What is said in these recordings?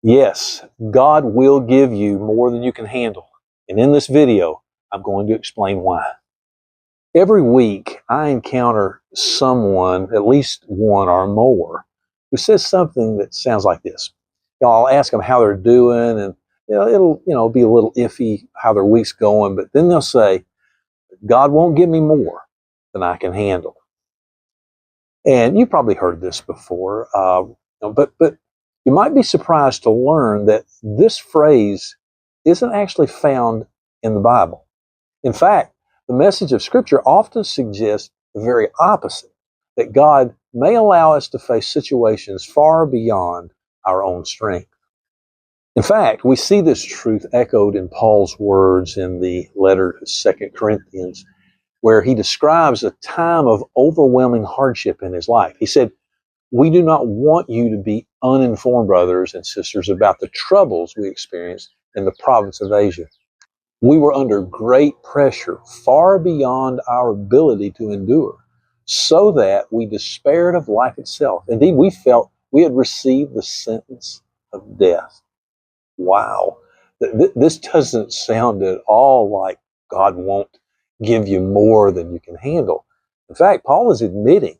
Yes, God will give you more than you can handle. And in this video, I'm going to explain why. Every week, I encounter someone, at least one or more, who says something that sounds like this. I'll ask them how they're doing, and it'll be a little iffy how their week's going, but then they'll say, God won't give me more than I can handle. And you've probably heard this before, but you might be surprised to learn that this phrase isn't actually found in the Bible. In fact, the message of Scripture often suggests the very opposite, that God may allow us to face situations far beyond our own strength. In fact, we see this truth echoed in Paul's words in the letter to 2 Corinthians, where he describes a time of overwhelming hardship in his life. He said, "We do not want you to be uninformed, brothers and sisters, about the troubles we experienced in the province of Asia. We were under great pressure, far beyond our ability to endure, so that we despaired of life itself. Indeed, we felt we had received the sentence of death." Wow. This doesn't sound at all like God won't give you more than you can handle. In fact, Paul is admitting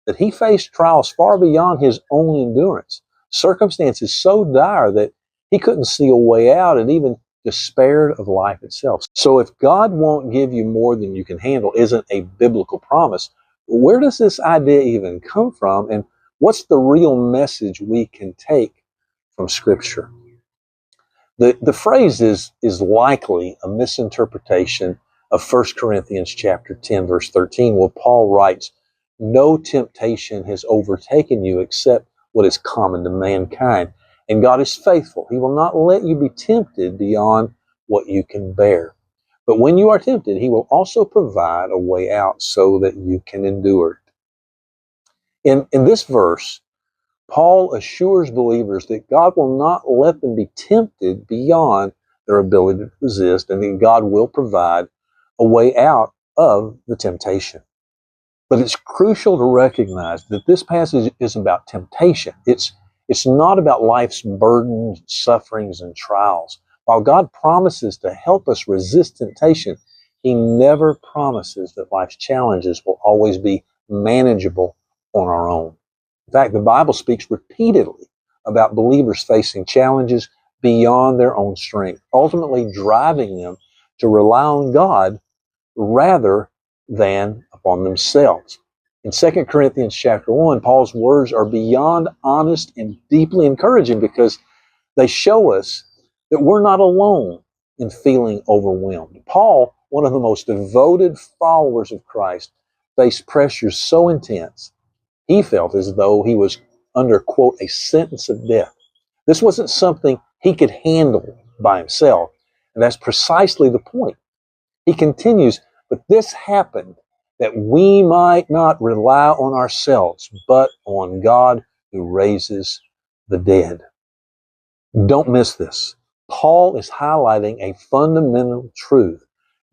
that he faced trials far beyond his own endurance, circumstances so dire that he couldn't see a way out and even despaired of life itself. So if God won't give you more than you can handle isn't a biblical promise, where does this idea even come from, and what's the real message we can take from Scripture? The phrase is likely a misinterpretation of 1 Corinthians chapter 10, verse 13, where Paul writes, "No temptation has overtaken you except what is common to mankind. And God is faithful. He will not let you be tempted beyond what you can bear. But when you are tempted, He will also provide a way out so that you can endure it." In this verse, Paul assures believers that God will not let them be tempted beyond their ability to resist, and that God will provide a way out of the temptation. But it's crucial to recognize that this passage is about temptation. It's not about life's burdens, sufferings, and trials. While God promises to help us resist temptation, He never promises that life's challenges will always be manageable on our own. In fact, the Bible speaks repeatedly about believers facing challenges beyond their own strength, ultimately driving them to rely on God rather than upon themselves. In 2 Corinthians chapter 1, Paul's words are beyond honest and deeply encouraging because they show us that we're not alone in feeling overwhelmed. Paul, one of the most devoted followers of Christ, faced pressures so intense, he felt as though he was under, quote, a sentence of death. This wasn't something he could handle by himself, and that's precisely the point. He continues, "But this happened that we might not rely on ourselves, but on God who raises the dead." Don't miss this. Paul is highlighting a fundamental truth.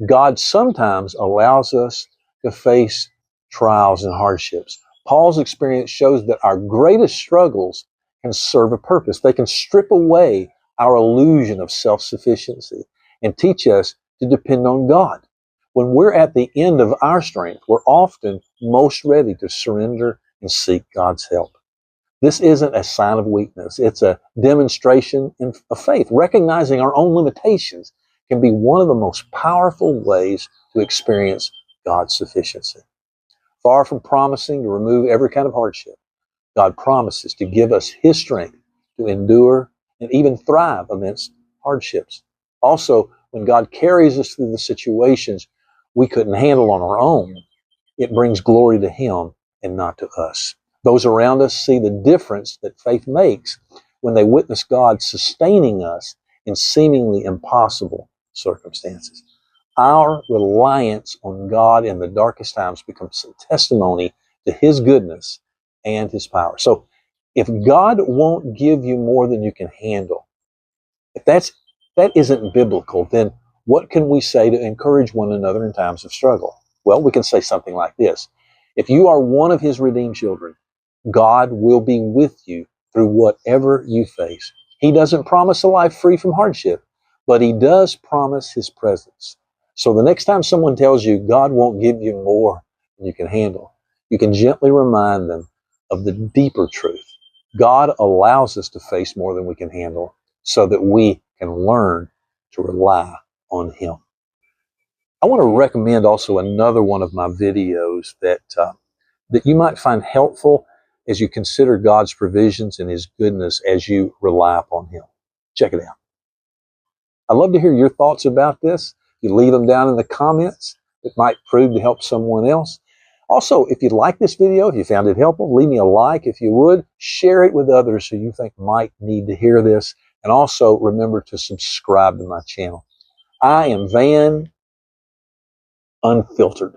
God sometimes allows us to face trials and hardships. Paul's experience shows that our greatest struggles can serve a purpose. They can strip away our illusion of self-sufficiency and teach us to depend on God. When we're at the end of our strength, we're often most ready to surrender and seek God's help. This isn't a sign of weakness. It's a demonstration of faith. Recognizing our own limitations can be one of the most powerful ways to experience God's sufficiency. Far from promising to remove every kind of hardship, God promises to give us His strength to endure and even thrive amidst hardships. Also, when God carries us through the situations we couldn't handle on our own, it brings glory to Him and not to us. Those around us see the difference that faith makes when they witness God sustaining us in seemingly impossible circumstances. Our reliance on God in the darkest times becomes a testimony to His goodness and His power. So if God won't give you more than you can handle, if that isn't biblical, then what can we say to encourage one another in times of struggle? Well, we can say something like this: if you are one of His redeemed children, God will be with you through whatever you face. He doesn't promise a life free from hardship, but He does promise His presence. So the next time someone tells you God won't give you more than you can handle, you can gently remind them of the deeper truth. God allows us to face more than we can handle so that we can learn to rely on Him. I want to recommend also another one of my videos that you might find helpful as you consider God's provisions and His goodness as you rely upon Him. Check it out. I'd love to hear your thoughts about this. You leave them down in the comments. It might prove to help someone else. Also, if you like this video, if you found it helpful, leave me a like if you would. Share it with others who you think might need to hear this. And also remember to subscribe to my channel. I am Van Unfiltered.